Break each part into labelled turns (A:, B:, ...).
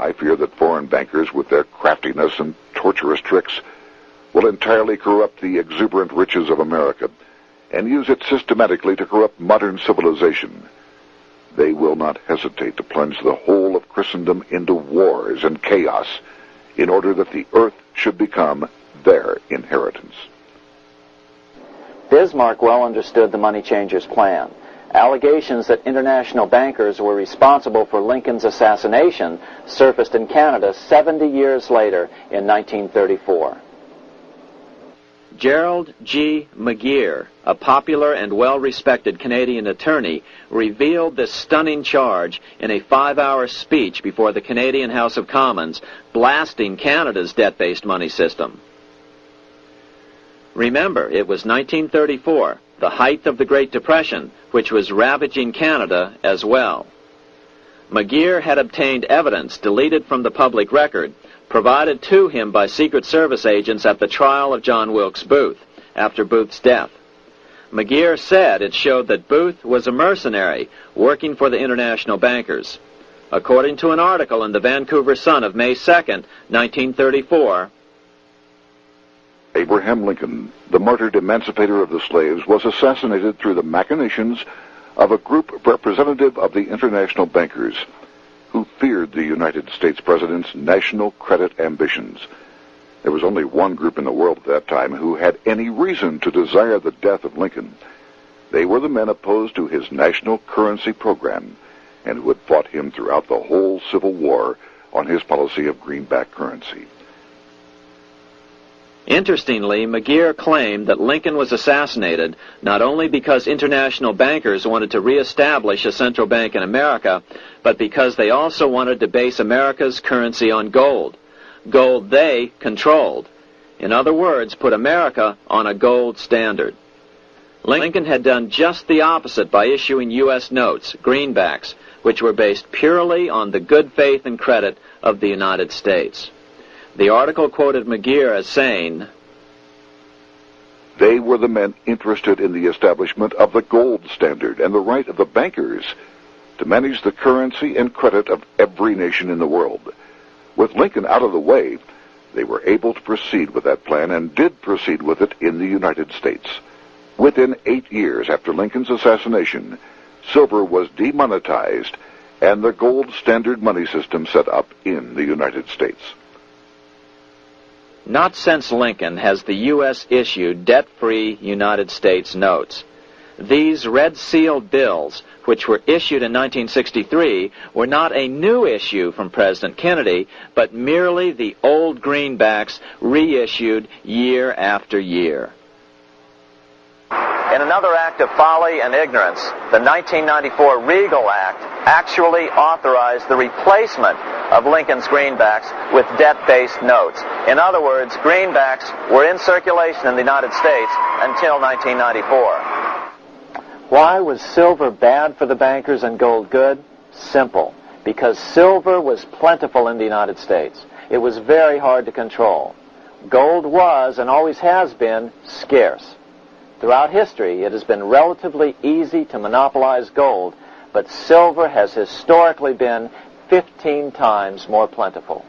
A: I fear that foreign bankers, with their craftiness and torturous tricks, will entirely corrupt the exuberant riches of America and use it systematically to corrupt modern civilization. They will not hesitate to plunge the whole of Christendom into wars and chaos in order that the earth should become their inheritance.
B: Bismarck well understood the money changers' plan. Allegations that international bankers were responsible for Lincoln's assassination surfaced in Canada 70 years later in 1934. Gerald G. McGeer, a popular and well-respected Canadian attorney, revealed this stunning charge in a 5-hour speech before the Canadian House of Commons, blasting Canada's debt-based money system. Remember, it was 1934, the height of the Great Depression, which was ravaging Canada as well. McGeer had obtained evidence deleted from the public record, provided to him by Secret Service agents at the trial of John Wilkes Booth, after Booth's death. McGeer said it showed that Booth was a mercenary working for the international bankers. According to an article in the Vancouver Sun of May 2nd, 1934,
A: Abraham Lincoln, the martyred emancipator of the slaves, was assassinated through the machinations of a group representative of the international bankers who feared the United States President's national credit ambitions. There was only one group in the world at that time who had any reason to desire the death of Lincoln. They were the men opposed to his national currency program and who had fought him throughout the whole Civil War on his policy of greenback currency.
B: Interestingly, McGeer claimed that Lincoln was assassinated not only because international bankers wanted to reestablish a central bank in America, but because they also wanted to base America's currency on gold. Gold they controlled. In other words, put America on a gold standard. Lincoln had done just the opposite by issuing U.S. notes, greenbacks, which were based purely on the good faith and credit of the United States. The article quoted McGeer as saying,
A: "They were the men interested in the establishment of the gold standard and the right of the bankers to manage the currency and credit of every nation in the world. With Lincoln out of the way, they were able to proceed with that plan and did proceed with it in the United States. Within 8 years after Lincoln's assassination, silver was demonetized and the gold standard money system set up in the United States."
B: Not since Lincoln has the U.S. issued debt-free United States notes. These red-sealed bills, which were issued in 1963, were not a new issue from President Kennedy, but merely the old greenbacks reissued year after year. In another act of folly and ignorance, the 1994 Regal Act actually authorized the replacement of Lincoln's greenbacks with debt-based notes. In other words, greenbacks were in circulation in the United States until 1994. Why was silver bad for the bankers and gold good? Simple. Because silver was plentiful in the United States. It was very hard to control. Gold was, and always has been, scarce. Throughout history, it has been relatively easy to monopolize gold, but silver has historically been 15 times more plentiful.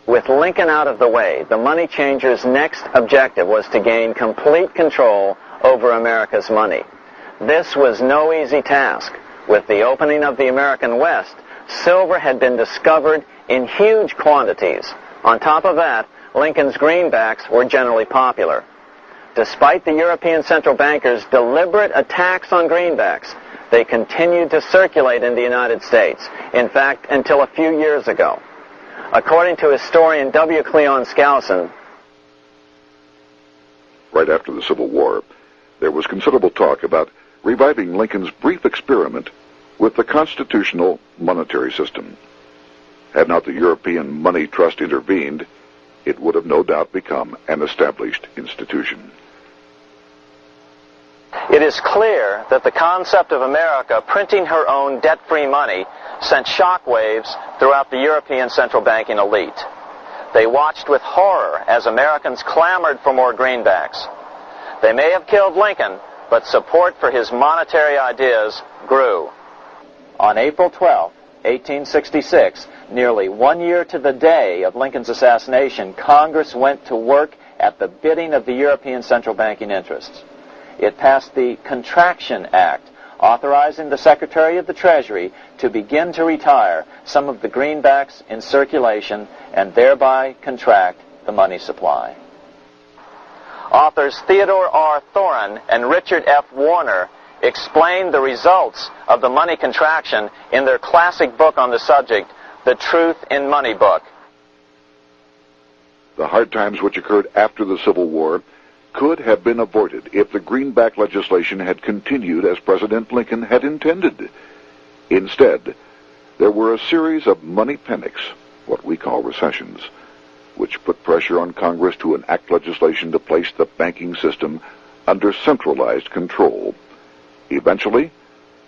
B: With Lincoln out of the way, the money changers' next objective was to gain complete control over America's money. This was no easy task. With the opening of the American West, silver had been discovered in huge quantities. On top of that, Lincoln's greenbacks were generally popular. Despite the European central bankers' deliberate attacks on greenbacks, they continued to circulate in the United States, in fact, until a few years ago. According to historian W. Cleon Skousen,
A: right after the Civil War, there was considerable talk about reviving Lincoln's brief experiment with the constitutional monetary system. Had not the European Money Trust intervened, it would have no doubt become an established institution.
B: It is clear that the concept of America printing her own debt-free money sent shockwaves throughout the European central banking elite. They watched with horror as Americans clamored for more greenbacks. They may have killed Lincoln, but support for his monetary ideas grew. On April 12, 1866, nearly 1 year to the day of Lincoln's assassination, Congress went to work at the bidding of the European central banking interests. It passed the Contraction Act, authorizing the Secretary of the Treasury to begin to retire some of the greenbacks in circulation and thereby contract the money supply. Authors Theodore R. Thorin and Richard F. Warner explained the results of the money contraction in their classic book on the subject, The Truth in Money Book.
A: The hard times which occurred after the Civil War could have been avoided if the greenback legislation had continued as President Lincoln had intended. Instead, there were a series of money panics, what we call recessions, which put pressure on Congress to enact legislation to place the banking system under centralized control. Eventually,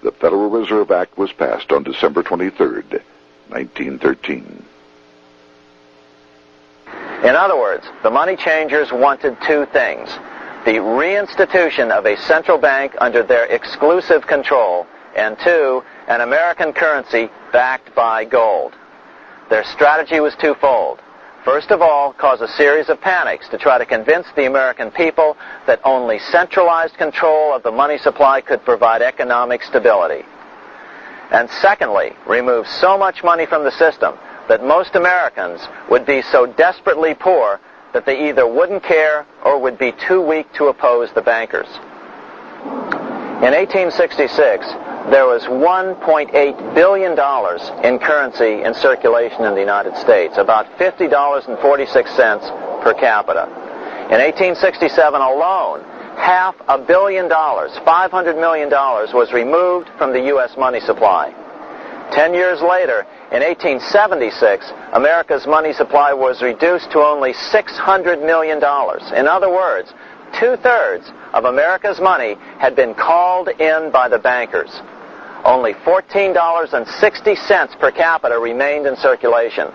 A: the Federal Reserve Act was passed on December 23, 1913.
B: In other words, the money changers wanted two things: the reinstitution of a central bank under their exclusive control, and two, an American currency backed by gold. Their strategy was twofold. First of all, cause a series of panics to try to convince the American people that only centralized control of the money supply could provide economic stability. And secondly, remove so much money from the system that most Americans would be so desperately poor that they either wouldn't care or would be too weak to oppose the bankers. In 1866, there was $1.8 billion in currency in circulation in the United States, about $50.46 per capita. In 1867 alone, $500 million, $500 million was removed from the U.S. money supply. 10 years later, in 1876, America's money supply was reduced to only $600 million. In other words, 2/3 of America's money had been called in by the bankers. Only $14.60 per capita remained in circulation.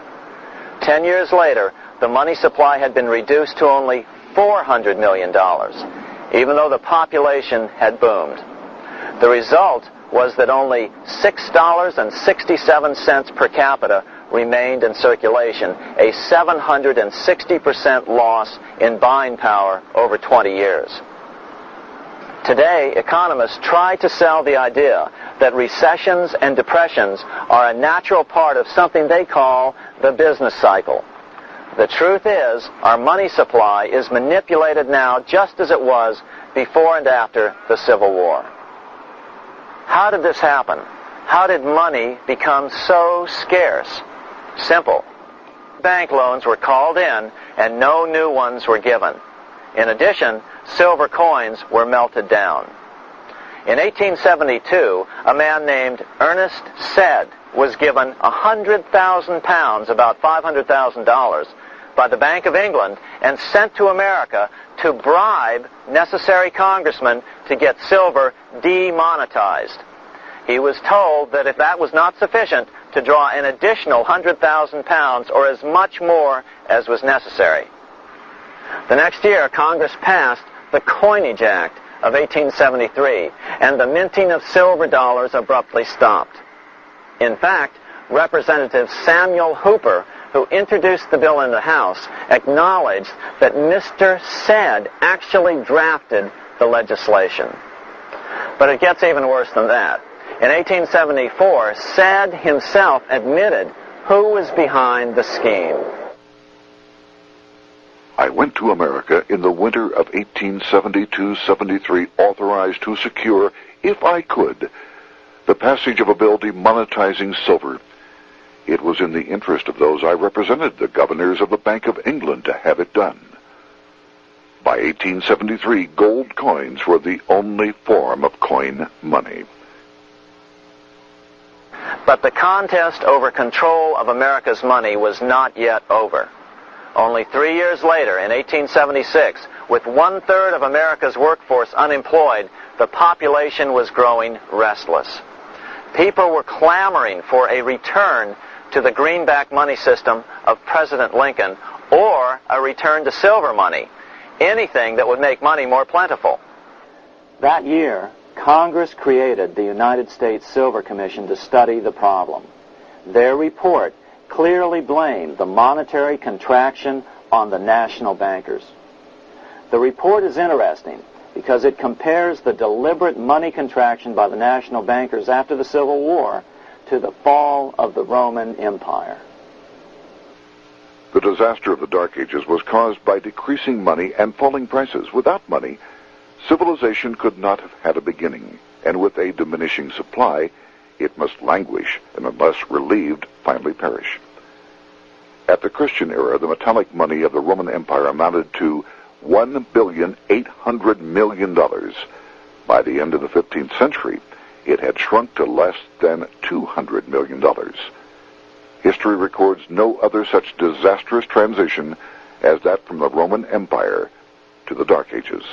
B: 10 years later, the money supply had been reduced to only $400 million, even though the population had boomed. The result was that only $6.67 per capita remained in circulation, a 760% loss in buying power over 20 years. Today, economists try to sell the idea that recessions and depressions are a natural part of something they call the business cycle. The truth is, our money supply is manipulated now just as it was before and after the Civil War. How did this happen? How did money become so scarce? Simple. Bank loans were called in and no new ones were given. In addition, silver coins were melted down. In 1872, a man named Ernest Sed was given 100,000 pounds, about $500,000, by the Bank of England and sent to America to bribe necessary congressmen to get silver demonetized. He was told that if that was not sufficient, to draw an additional 100,000 pounds or as much more as was necessary. The next year, Congress passed the Coinage Act of 1873, and the minting of silver dollars abruptly stopped. In fact, Representative Samuel Hooper, who introduced the bill in the House, acknowledged that Mr. Sed actually drafted the legislation. But it gets even worse than that. In 1874, Sed himself admitted who was behind the scheme.
A: I went to America in the winter of 1872-73, authorized to secure, if I could, the passage of a bill demonetizing silver. It was in the interest of those I represented, the governors of the Bank of England, to have it done. By 1873, gold coins were the only form of coin money.
B: But the contest over control of America's money was not yet over. Only 3 years later, in 1876, with 1/3 of America's workforce unemployed, the population was growing restless. People were clamoring for a return to the greenback money system of President Lincoln or a return to silver money, anything that would make money more plentiful. That year, Congress created the United States Silver Commission to study the problem. Their report clearly blamed the monetary contraction on the national bankers. The report is interesting because it compares the deliberate money contraction by the national bankers after the Civil War to the fall of the Roman Empire.
A: The disaster of the Dark Ages was caused by decreasing money and falling prices. Without money, civilization could not have had a beginning, and with a diminishing supply, it must languish, and unless relieved, finally perish. At the Christian era, the metallic money of the Roman Empire amounted to $1,800,000,000. By the end of the 15th century, it had shrunk to less than $200 million. History records no other such disastrous transition as that from the Roman Empire to the Dark Ages.